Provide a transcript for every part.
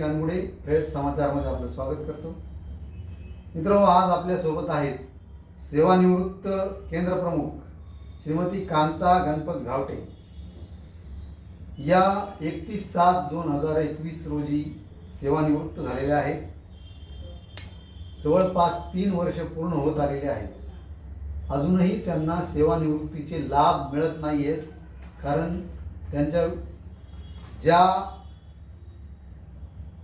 कानगुडे, रयत समाचारमध्ये आपलं स्वागत करतो. मित्रांनो, आज आपल्या सोबत आहेत सेवानिवृत्त केंद्र प्रमुख श्रीमती कांता गणपत घावटे. या 31/7/2021 रोजी सेवानिवृत्त झालेल्या आहेत. जवळपास 3 वर्ष पूर्ण होत आलेले आहेत. अजूनही त्यांना सेवानिवृत्तीचे लाभ मिळत नाही आहेत, कारण त्यांच्या ज्या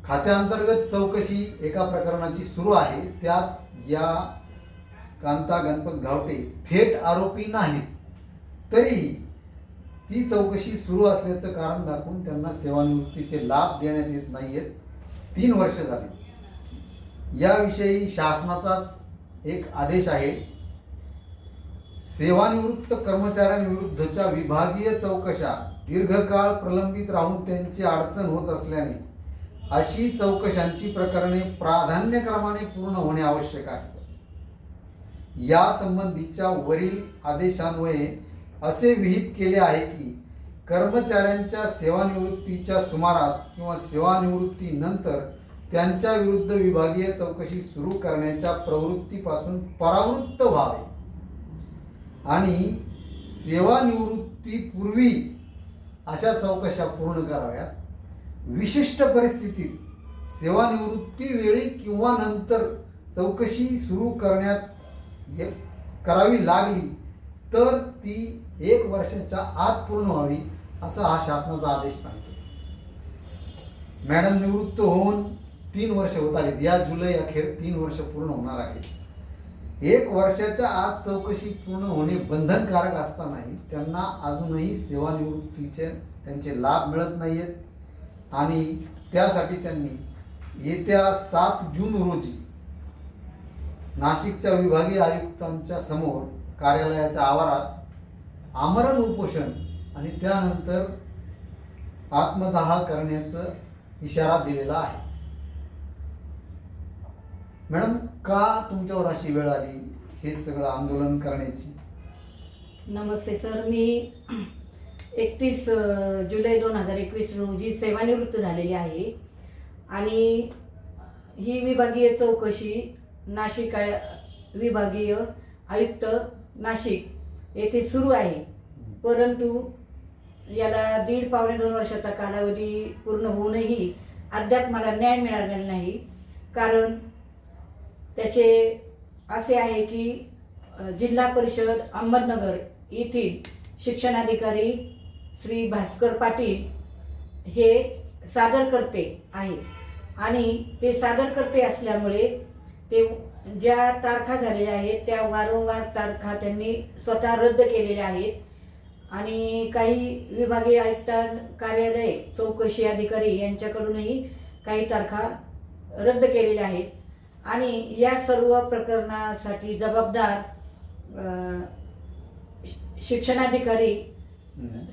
खात्याअंतर्गत चौकशी एका प्रकरणाची सुरू आहे, त्यात या कांता गणपत घावटे थेट आरोपी नाहीत. तरीही ती चौकशी सुरू असल्याचं कारण दाखवून त्यांना सेवानिवृत्तीचे लाभ देण्यात येत नाही आहेत. 3 वर्ष झाली. याविषयी शासनाचाच एक आदेश आहे. सेवानिवृत्त कर्मचाऱ्यांविरुद्धच्या विभागीय चौकशा दीर्घकाळ प्रलंबित राहून त्यांची अडचण होत असल्याने अशी चौकशांची प्रकरणे प्राधान्यक्रमाने पूर्ण होणे आवश्यक आहे. या संबंधीच्या वरील आदेशान्वये असे विहित केले आहे की कर्मचाऱ्यांच्या सेवानिवृत्तीच्या सुमारास किंवा सेवानिवृत्तीनंतर त्यांच्या विरुद्ध विभागीय चौकशी सुरू करण्याच्या प्रवृत्तीपासून परावृत्त व्हावे आणि सेवानिवृत्तीपूर्वी अशा चौकशा पूर्ण कराव्यात. विशिष्ट परिस्थितीत सेवानिवृत्ती वेळी किंवा नंतर चौकशी सुरू करावी लागली तर ती 1 वर्षाच्या आत पूर्ण व्हावी, असा हा शासनाचा आदेश सांगतो. मॅडम निवृत्त होऊन 3 वर्ष होत आलीत. या जुलै अखेर 3 वर्ष पूर्ण होणार आहेत. 1 वर्षाच्या आत चौकशी पूर्ण होणे बंधनकारक असतानाही त्यांना अजूनही सेवानिवृत्तीचे त्यांचे लाभ मिळत नाही आहेत आणि त्यासाठी त्यांनी येत्या 7 जून रोजी नाशिकच्या विभागीय आयुक्तांच्या समोर कार्यालयाच्या आवारात आमरण उपोषण आणि त्यानंतर आत्मदाह करण्याचा इशारा दिलेला आहे. मॅडम, का तुमच्यावर अशी वेळ आली हे सगळं आंदोलन करण्याची? नमस्ते सर, मी 31 जुलै 2021 रोजी सेवानिवृत्त झालेली आहे आणि ही विभागीय चौकशी नाशिक विभागीय आयुक्त नाशिक येथे सुरू आहे. परंतु याला 1.5-2 वर्षाचा कालावधी पूर्ण होऊनही अद्याप मला न्याय मिळालेला नाही. कारण त्याचे असे आहे की जिल्हा परिषद अहमदनगर येथील शिक्षणाधिकारी श्री भास्कर पाटील हे सादरकर्ते आहेत आणि ते सादरकर्ते असल्यामुळे ते ज्या तारखा झालेल्या आहेत त्या वारंवार तारखा त्यांनी स्वतः रद्द केलेल्या आहेत आणि काही विभागीय आयुक्त कार्यालय चौकशी अधिकारी यांच्याकडूनही काही तारखा रद्द केलेल्या आहेत आणि या सर्व प्रकरणासाठी जबाबदार शिक्षणाधिकारी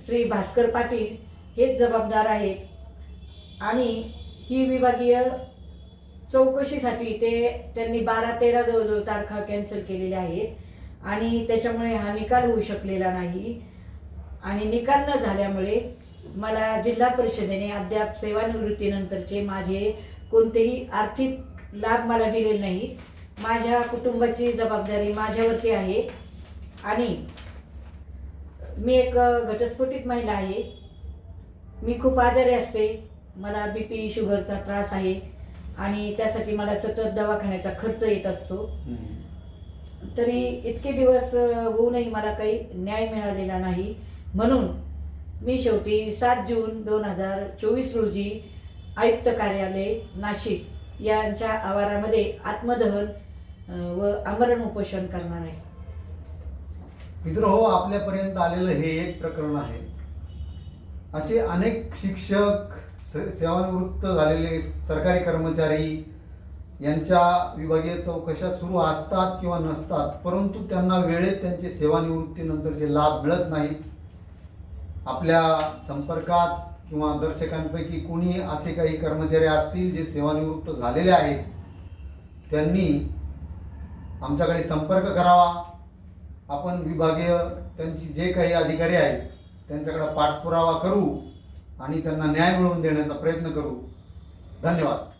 श्री भास्कर पाटील हेच जबाबदार आहेत आणि ही विभागीय चौकशीसाठी त्यांनी 12-13 जवळजवळ तारखा कॅन्सल केलेल्या आहेत आणि त्याच्यामुळे हा निकाल होऊ शकलेला नाही आणि निकाल न झाल्यामुळे मला जिल्हा परिषदेने अद्याप सेवानिवृत्तीनंतरचे माझे कोणतेही आर्थिक लाभ मला दिलेले नाहीत. माझ्या कुटुंबाची जबाबदारी माझ्यावरती आहे आणि मी एक घटस्फोटित महिला आहे. मी खूप आजारी असते. मला BP शुगरचा त्रास आहे आणि त्यासाठी मला सतत दवाखान्याचा खर्च येत असतो. तरी इतके दिवस होऊनही मला काही न्याय मिळालेला नाही. म्हणून मी शेवटी 7 जून 2024 रोजी आयुक्त कार्यालय नाशिक यांच्या आवारामध्ये आत्मदहन व आमरण उपोषण करणार आहे. मित्र, आपल्यापर्यंत आलेलं हे एक प्रकरण आहे. असे अनेक शिक्षक, सेवानिवृत्त झालेले सरकारी कर्मचारी यांच्या विभागीय चौकशा सुरू असतात किंवा नसतात, परंतु त्यांना वेळेत त्यांचे सेवानिवृत्तीनंतरचे लाभ मिळत नाहीत. आपल्या संपर्कात किंवा दर्शकांपैकी कोणी असे काही कर्मचारी असतील जे सेवानिवृत्त झालेले आहेत, त्यांनी आमच्याकडे संपर्क करावा. आपण विभागीय त्यांची जे काही अधिकारी आहेत त्यांच्याकडे पाठपुरावा करू आणि त्यांना न्याय मिळवून देण्याचा प्रयत्न करू. धन्यवाद.